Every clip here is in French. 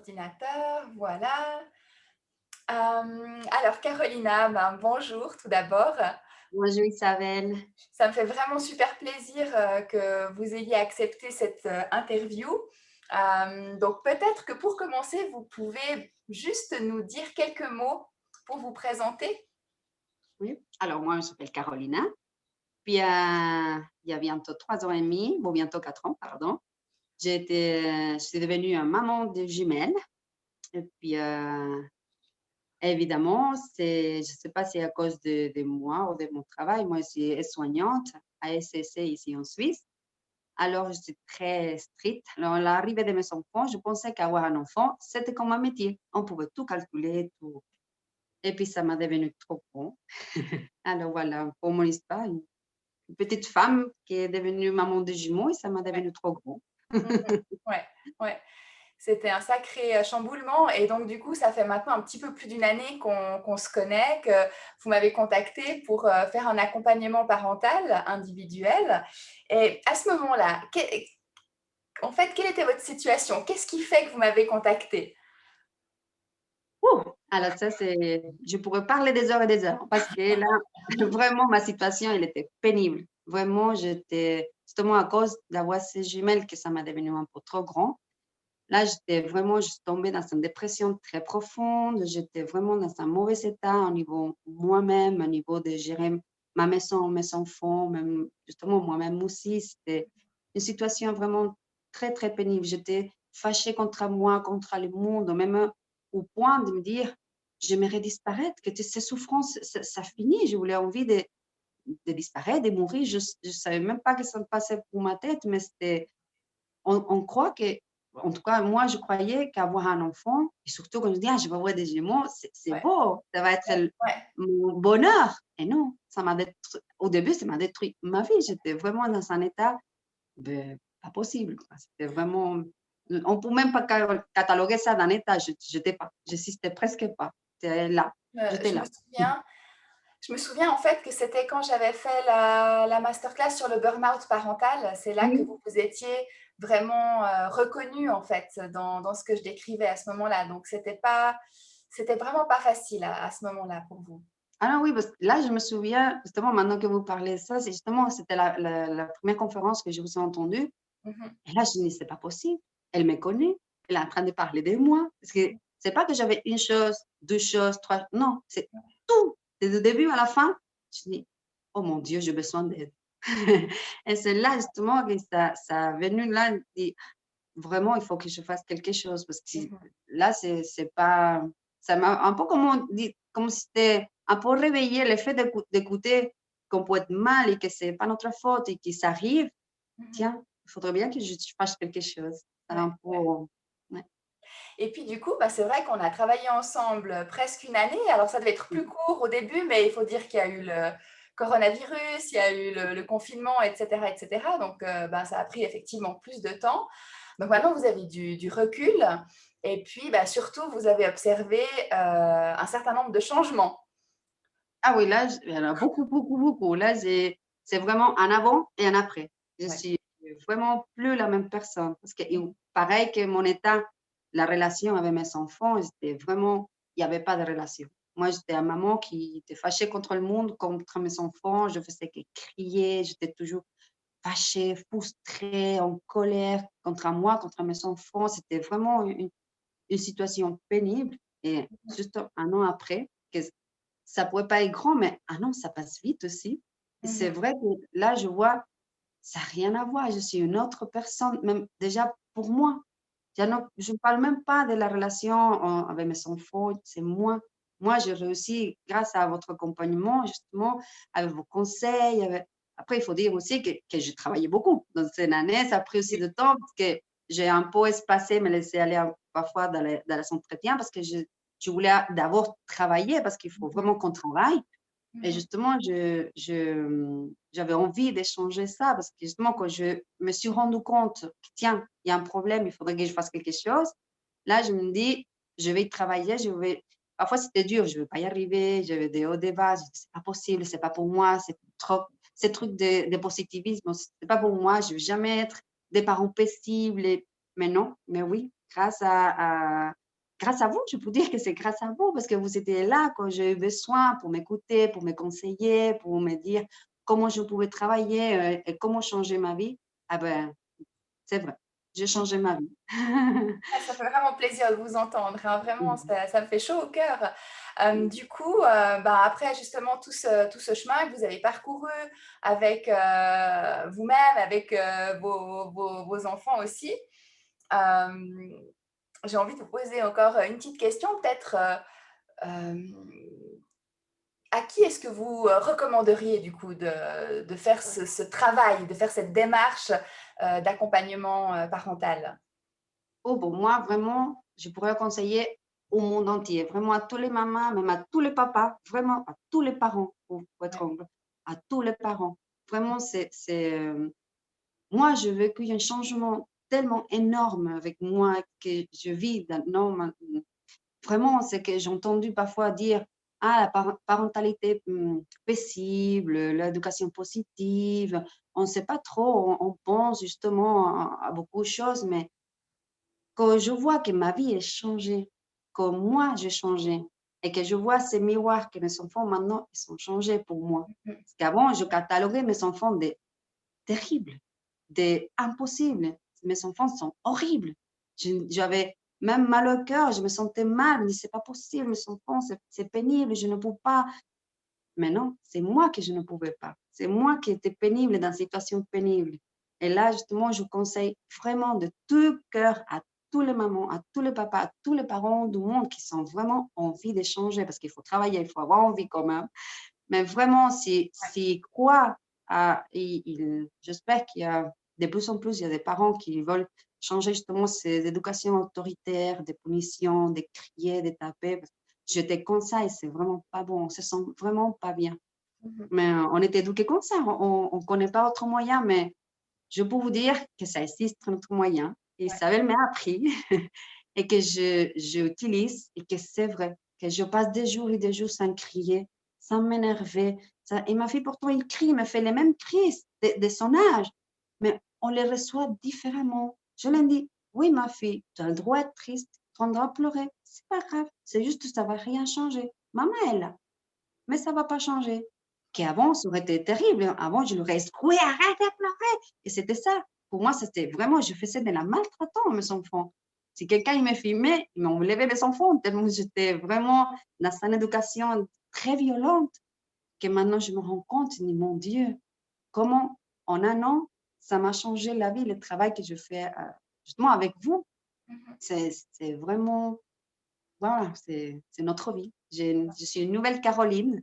ordinateur, voilà. Alors Carolina, bonjour tout d'abord. Bonjour Isabelle. Ça me fait vraiment super plaisir, que vous ayez accepté cette, interview. Donc peut-être que pour commencer, vous pouvez juste nous dire quelques mots pour vous présenter? Oui. Alors moi, je m'appelle Carolina. Puis il y a bientôt 3 ans et demi, bon bientôt 4 ans, pardon. Je suis devenue un maman de jumelles. Et puis évidemment, je ne sais pas si c'est à cause de moi ou de mon travail. Moi, je suis aide-soignante à SCC ici en Suisse. Alors, je suis très stricte. Alors, à l'arrivée de mes enfants, je pensais qu'avoir un enfant, c'était comme un métier. On pouvait tout calculer, tout. Et puis, ça m'a devenu trop grand. Alors voilà, pour mon histoire, une petite femme qui est devenue maman de jumeaux et ça m'a Ouais. devenu trop gros. Mmh. Ouais, ouais. C'était un sacré, chamboulement et donc du coup, ça fait maintenant un petit peu plus d'une année qu'on se connaît, que vous m'avez contactée pour, faire un accompagnement parental individuel et à ce moment-là, en fait, quelle était votre situation? Qu'est-ce qui fait que vous m'avez contactée? Ouh! Alors ça, je pourrais parler des heures et des heures parce que là, vraiment, ma situation, elle était pénible. Vraiment, j'étais justement à cause d'avoir ces jumelles que ça m'a devenu un peu trop grand. Là, je suis tombée dans une dépression très profonde. J'étais vraiment dans un mauvais état au niveau moi-même, au niveau de gérer ma maison, mes enfants, même justement moi-même aussi. C'était une situation vraiment très, très pénible. J'étais fâchée contre moi, contre le monde, même au point de me dire, j'aimerais disparaître, que ces souffrances, ça finit. Je voulais envie de disparaître, de mourir. Je ne savais même pas que ça me passait pour ma tête, mais on croit que, en tout cas, moi, je croyais qu'avoir un enfant, et surtout quand je dis, ah, je vais avoir des jumeaux, c'est Ouais, beau, ça va être ouais. mon bonheur. Et non, ça m'a détruit. Au début, ça m'a détruit ma vie. J'étais vraiment dans un état pas possible, quoi. C'était vraiment, on ne peut même pas cataloguer ça d'un état. J'étais pas, j'existais presque pas. J'étais là, j'étais Je me là. souviens je me souviens en fait que c'était quand j'avais fait la masterclass sur le burn-out parental. C'est là que Oui. vous étiez vraiment, reconnue en fait dans ce que je décrivais à ce moment-là. Donc c'était vraiment pas facile à ce moment-là pour vous? Ah oui, parce que là, je me souviens, justement, maintenant que vous parlez de ça, c'était la première conférence que je vous ai entendue. Mmh. Et là, je dis: «Mais c'est pas possible. Elle me connaît, elle est en train de parler de moi». Parce que c'est pas que j'avais une chose, 2 choses, 3, non, c'est tout, c'est du début à la fin. Je dis: «Oh mon Dieu, j'ai besoin d'aide». Et c'est là justement que ça a venu là, je dis: «Vraiment, il faut que je fasse quelque chose» parce que Mmh. là, c'est pas, ça m'a un peu, comme on dit, comme si c'était un peu réveillé le fait d'écouter qu'on peut être mal et que c'est pas notre faute et que ça arrive. Mmh. Tiens, il faudrait bien que je fasse quelque chose. C'est Ouais, un peu, ouais. ouais. Et puis du coup, c'est vrai qu'on a travaillé ensemble, presque une année. Alors ça devait être Mmh. plus court au début, mais il faut dire qu'il y a eu le coronavirus, il y a eu le confinement et cetera et cetera. Donc ça a pris effectivement plus de temps. Donc maintenant, vous avez du recul et puis, surtout, vous avez observé, un certain nombre de changements. Ah oui, là, il y en a beaucoup, beaucoup, beaucoup. Là, c'est vraiment un avant et un après. Je Ouais. suis vraiment plus la même personne parce que, pareil que mon état, la relation avec mes enfants, c'était vraiment, il y avait pas de relation. Moi, j'étais une maman qui était fâchée contre le monde, contre mes enfants. Je faisais que crier, j'étais toujours fâchée, frustrée, en colère contre moi, contre mes enfants. C'était vraiment une situation pénible et juste un an après, que ça pourrait pas être grand, mais un an, ça passe vite aussi. Et Mmh c'est mh. vrai que là, je vois, ça a rien à voir. Je suis une autre personne, même déjà pour moi. Je ne parle même pas de la relation avec mes enfants, c'est moi. Moi, j'ai réussi grâce à votre accompagnement, justement, avec vos conseils. Après, il faut dire aussi que j'ai travaillé beaucoup dans cette année. Ça a pris aussi Oui. du temps parce que j'ai un peu espacé, me laisser aller parfois dans les entretiens parce que je voulais d'abord travailler parce qu'il faut Mmh mh. vraiment qu'on travaille. Et Mmh. justement, j'avais envie d'échanger ça parce que justement, quand je me suis rendu compte que tiens, il y a un problème, il faudrait que je fasse quelque chose. Là, je me dis: «Je vais y travailler, je vais». Parfois, c'était dur, je ne vais pas y arriver, j'avais des hauts, des bas, je dis: «C'est pas possible, c'est pas pour moi, c'est trop, ces trucs de positivisme, c'est pas pour moi, je vais jamais être des parents paisibles» et mais non, mais oui. grâce à vous, je peux dire que c'est grâce à vous parce que vous étiez là quand j'ai eu besoin pour m'écouter, pour me conseiller, pour me dire comment je pouvais travailler et comment changer ma vie. Ah ben, c'est vrai, j'ai changé ma vie. Ah, ça fait vraiment plaisir de vous entendre, hein. Vraiment, Mhm. ça me fait chaud au cœur. Du coup, bah, après justement tout ce chemin que vous avez parcouru avec vous-même, avec vos enfants aussi, euh, j'ai envie de vous poser encore une petite question, peut-être. Euh, à qui est-ce que vous recommanderiez du coup de faire ce travail, de faire cette démarche d'accompagnement parental? Oh, bon, moi, vraiment, je pourrais conseiller au monde entier, vraiment à tous les mamans, même à tous les papas, vraiment à tous les parents, pour être Ouais. humble, à tous les parents. Vraiment, moi, je veux qu'il y ait un changement tellement énorme avec moi que je vis dans vraiment, c'est que j'ai entendu parfois dire: «Ah, la parentalité, paisible, l'éducation positive». On ne sait pas trop, on pense justement à beaucoup de choses, mais quand je vois que ma vie est changée, que moi j'ai changé et que je vois ces miroirs que mes enfants maintenant, ils sont changés pour moi. Mhm. Parce qu'avant, je cataloguais mes enfants de terribles, des impossibles. Mes enfants sont horribles. J'avais même mal au cœur, je me sentais mal, mais c'est pas possible, mes enfants, c'est pénible, je ne peux pas. Mais non, c'est moi que je ne pouvais pas. C'est moi qui étais pénible dans une situation pénible. Et là, justement, je conseille vraiment de tout cœur à tous les mamans, à tous les papas, à tous les parents du monde qui sont vraiment envie de changer, parce qu'il faut travailler, il faut avoir envie quand même. Mais vraiment, si quoi, j'espère qu'il y a de plus en plus, il y a des parents qui veulent changer justement ces éducations autoritaires, des punitions, de crier, de taper. Je te conseille, c'est vraiment pas bon, on se sent vraiment pas bien. Mhm. Mais on est éduqués comme ça, on ne connaît pas autre moyen, mais je peux vous dire que ça existe notre moyen. Et Ouais. Isabelle m'a appris et que j'utilise et que c'est vrai, que je passe des jours et des jours sans crier, sans m'énerver. Et ma fille, pourtant, il crie, me fait les mêmes cris de son âge, mais on les reçoit différemment. Je lui dis, oui, ma fille, tu as le droit d'être triste, tu as le droit de pleurer, c'est pas grave, c'est juste que ça va rien changer. Maman est là, mais ça va pas changer. Qu'avant, ça aurait été terrible, hein. Avant, je lui aurais dit: «Oui, arrête de pleurer» et c'était ça. Pour moi, c'était vraiment je faisais de la maltraitance à mes enfants. Si quelqu'un, il me filmait, il m'enlevait mes enfants tellement j'étais vraiment dans une éducation très violente que maintenant je me rends compte, je dis: «Mon Dieu, comment en un an, ça m'a changé la vie, le travail que je fais, justement avec vous». Mhm. C'est vraiment voilà, c'est notre vie. Je suis une nouvelle Caroline.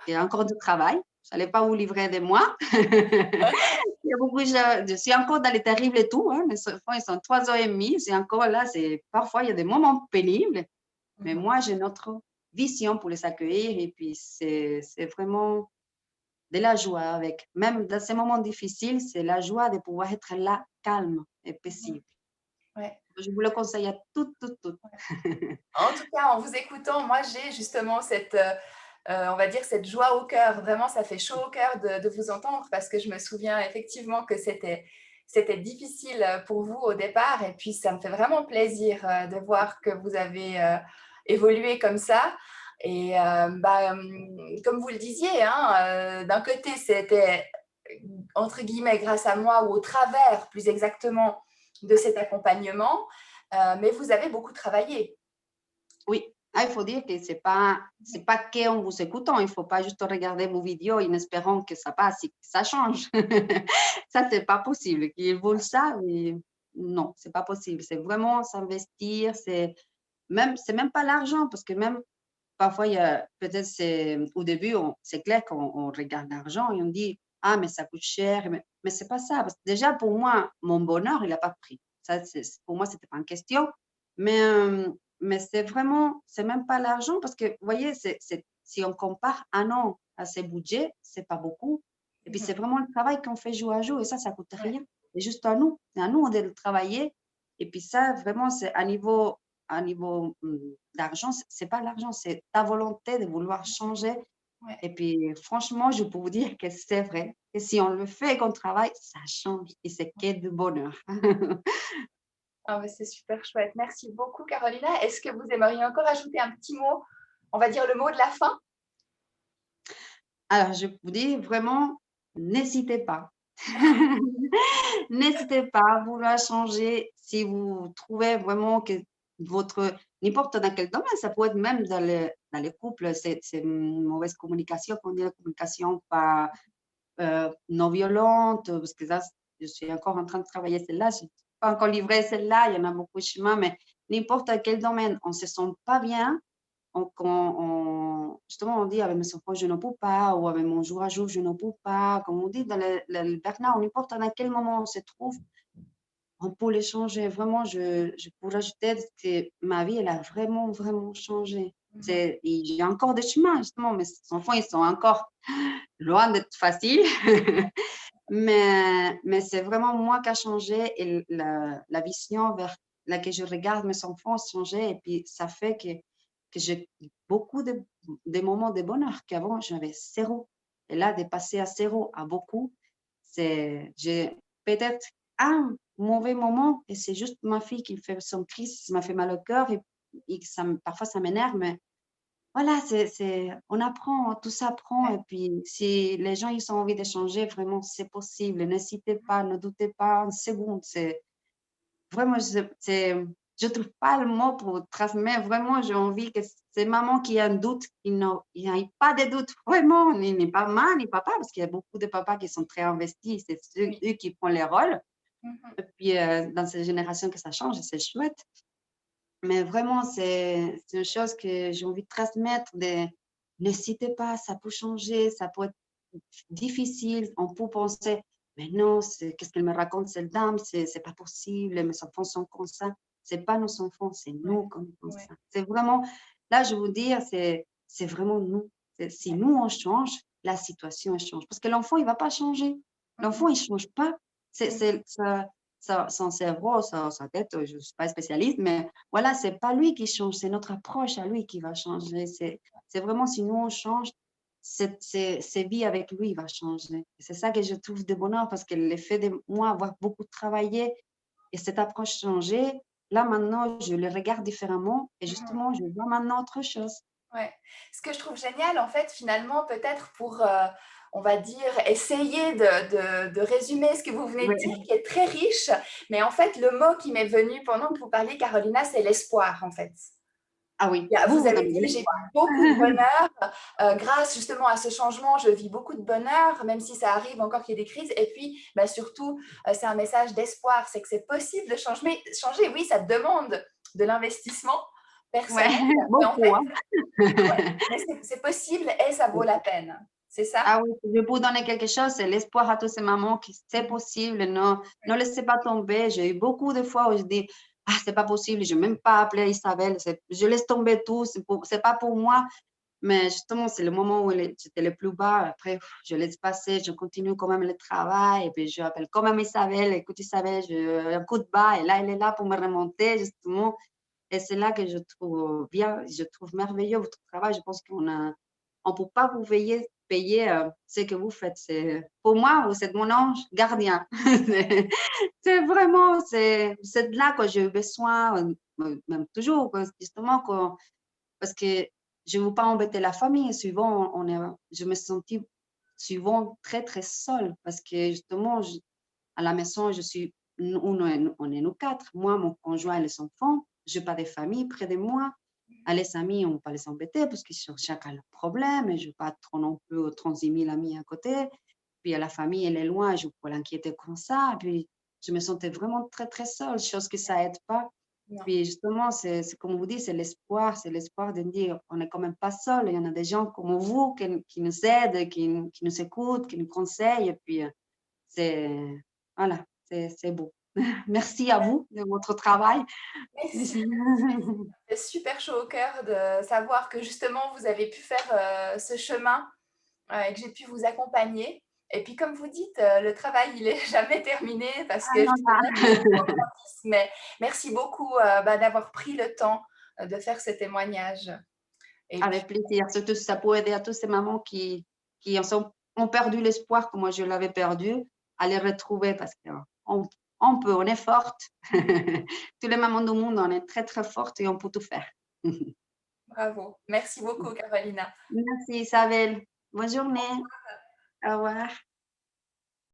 Il y a encore du travail. Je n'allais pas vous livrer de moi. Il y a beaucoup, je suis encore dans les terribles et tout, hein. Mes enfants, ils sont 3 ans et demi. C'est encore là, parfois, il y a des moments pénibles, mais Mhm. moi, j'ai notre vision pour les accueillir et puis c'est vraiment de la joie avec. Même dans ces moments difficiles, c'est la joie de pouvoir être là, calme et Mhm. paisible. Ouais. Je vous le conseille à toutes, toutes, toutes. En tout cas, en vous écoutant, moi, j'ai justement cette, on va dire, cette joie au cœur. Vraiment, ça fait chaud au cœur de vous entendre parce que je me souviens effectivement que c'était difficile pour vous au départ. Et puis, ça me fait vraiment plaisir de voir que vous avez évolué comme ça. Et comme vous le disiez, hein, d'un côté, c'était entre guillemets grâce à moi ou au travers, plus exactement, de cet accompagnement. Mais vous avez beaucoup travaillé. Oui, ah, il faut dire que c'est pas qu'en vous écoutant, il faut pas juste regarder vos vidéos en espérant que ça passe et que ça change. Ça, c'est pas possible. Qu'ils veulent ça, mais non, c'est pas possible. C'est vraiment s'investir, c'est même pas l'argent parce que même parfois il y a peut-être c'est au début, c'est clair qu'on regarde l'argent et on dit: «Ah mais ça coûte cher», mais c'est pas ça parce que déjà pour moi, mon bonheur, il a pas de prix. Ça, pour moi, c'était pas une question, mais mais c'est vraiment c'est même pas l'argent parce que vous voyez, si on compare un an à ces budgets, c'est pas beaucoup et puis c'est Mhm. vraiment le travail qu'on fait jour à jour et ça coûte Ouais. rien. C'est juste à nous. C'est à nous de le travailler et puis ça, vraiment, c'est à niveau, d'argent, c'est pas l'argent, c'est ta volonté de vouloir changer Ouais. et puis franchement, je peux vous dire que c'est vrai et si on le fait et qu'on travaille, ça change et c'est que du bonheur. Ah, bah, c'est super chouette. Merci beaucoup, Carolina. Est-ce que vous aimeriez encore ajouter un petit mot, on va dire le mot de la fin? Alors, je vous dis vraiment, n'hésitez pas. N'hésitez pas à vouloir changer si vous trouvez vraiment que votre n'importe dans quel domaine, ça peut être même dans les couples, c'est une mauvaise communication, qu'on dit la communication pas, non violente, parce que ça, je suis encore en train de travailler celle-là, je suis pas encore livrée celle-là, il y en a beaucoup de chemin, mais n'importe quel domaine, on se sent pas bien, justement, on dit avec mes enfants, je ne peux pas, ou avec mon jour à jour, je ne peux pas. Comme on dit dans le burn-out, n'importe dans quel moment on se trouve, on peut les changer. Vraiment, je pourrais ajouter que ma vie, elle a vraiment, vraiment changé. Mhm. Il y a encore des chemins, justement, mes enfants, ils sont encore loin d'être faciles. Mais c'est vraiment moi qui a changé et la vision vers laquelle je regarde mes enfants a changé. Et puis, ça fait que j'ai beaucoup de moments de bonheur qu'avant, j'avais zéro. Et là, de passer à zéro à beaucoup, j'ai peut-être un mauvais moment et c'est juste ma fille qui fait son cri, ça m'a fait mal au cœur et parfois ça m'énerve, mais voilà, on apprend, tout s'apprend et puis si les gens, ils ont envie de changer, vraiment, c'est possible. N'hésitez pas, ne doutez pas une seconde. C'est vraiment, je trouve pas le mot pour transmettre. Vraiment, j'ai envie que ces mamans qui ont un doute, il n'y ait pas de doute, vraiment, ni maman, ni papa, parce qu'il y a beaucoup de papas qui sont très investis, c'est Oui. eux qui prennent les rôles. Mhm. Et puis, dans cette génération que ça change, c'est chouette. Mais vraiment, c'est une chose que j'ai envie de transmettre, n'hésitez pas, ça peut changer, ça peut être difficile, on peut penser: «Mais non, qu'est-ce qu'elle me raconte cette dame? C'est pas possible, mes enfants sont comme ça». C'est pas nos enfants, c'est Ouais, nous comme comme ouais, ça. C'est vraiment là, je veux dire, c'est vraiment nous. Si ouais. nous, on change, la situation, elle change. Parce que l'enfant, il va pas changer. Mhm. L'enfant, il change pas. Mhm. C'est son cerveau, sa tête, je suis pas spécialiste, mais voilà, c'est pas lui qui change, c'est notre approche à lui qui va changer. C'est vraiment si nous on change, ses vies avec lui va changer. Et c'est ça que je trouve de bonheur parce que le fait de moi avoir beaucoup travaillé et cette approche changée, là maintenant je le regarde différemment et Mhm. justement je vois maintenant autre chose. Ouais. Ce que je trouve génial, en fait, finalement, peut-être pour, on va dire, essayer de résumer ce que vous venez de dire, Oui. qui est très riche, mais en fait, le mot qui m'est venu pendant que vous parliez, Carolina, c'est l'espoir, en fait. Ah oui, Vous vous avez donnez de dit: «J'ai l'espoir. beaucoup de bonheur, grâce justement à ce changement, je vis beaucoup de bonheur, même si ça arrive encore qu'il y ait des crises» et puis, bah, surtout, c'est un message d'espoir, c'est que c'est possible de changer. Oui, ça demande de l'investissement Ouais, personnel, mais en beaucoup, fait hein. ouais, mais c'est possible et ça vaut la peine. C'est ça? Ah oui, si je peux donner quelque chose, c'est l'espoir à toutes ces mamans qui c'est Mmh. possible, non, ne laissez pas tomber. J'ai eu beaucoup de fois où je dis: «Ah, c'est pas possible, je vais même pas appeler Isabelle, je laisse tomber tout, c'est pas pour moi». Mais justement, c'est le moment où j'étais le plus bas. Après, je laisse passer, je continue quand même le travail et puis je appelle quand même Isabelle: «Écoute Isabelle, un coup de bas» et là, elle est là pour me remonter justement et c'est là que je trouve bien, je trouve merveilleux votre travail. Je pense on peut pas vous payer, ce que vous faites. Pour moi, vous êtes mon ange gardien. C'est vraiment, c'est de là que j'ai eu besoin, même toujours, justement, parce que je ne veux pas embêter la famille. Souvent, je me sentis souvent très, très seule parce que justement, à la maison, on est nous quatre, moi, mon conjoint et les enfants. Je n'ai pas de famille près de moi. À les amis, on ne va pas les embêter parce qu'ils ont chacun leurs problèmes et je ne veux pas trop non plus 36 000 amis à côté. Puis à la famille, elle est loin, je ne peux pas l'inquiéter comme ça. Et puis, je me sentais vraiment très, très seule, chose que ça aide pas. Non. Puis justement, c'est comme vous dites, c'est l'espoir de me dire, on n'est quand même pas seul. Il y en a des gens comme vous qui nous aident, qui nous écoutent, qui nous conseillent. Et puis, c'est, voilà, c'est beau. Merci à vous de votre travail. Merci. C'est super chaud au cœur de savoir que justement vous avez pu faire, ce chemin, et que j'ai pu vous accompagner et puis comme vous dites, le travail il est jamais terminé parce que Ah, justement les enfants grandissent mais merci beaucoup, bah, d'avoir pris le temps, de faire ce témoignage et puis avec plaisir. Surtout si ça peut aider à toutes ces mamans qui ont perdu l'espoir, comme moi je l'avais perdu, à les retrouver parce qu'on on peut, on est forte. Tous les mamans du monde, on est très, très fortes et on peut tout faire. Bravo. Merci beaucoup, Carolina. Merci Isabelle. Bonne journée. Au revoir.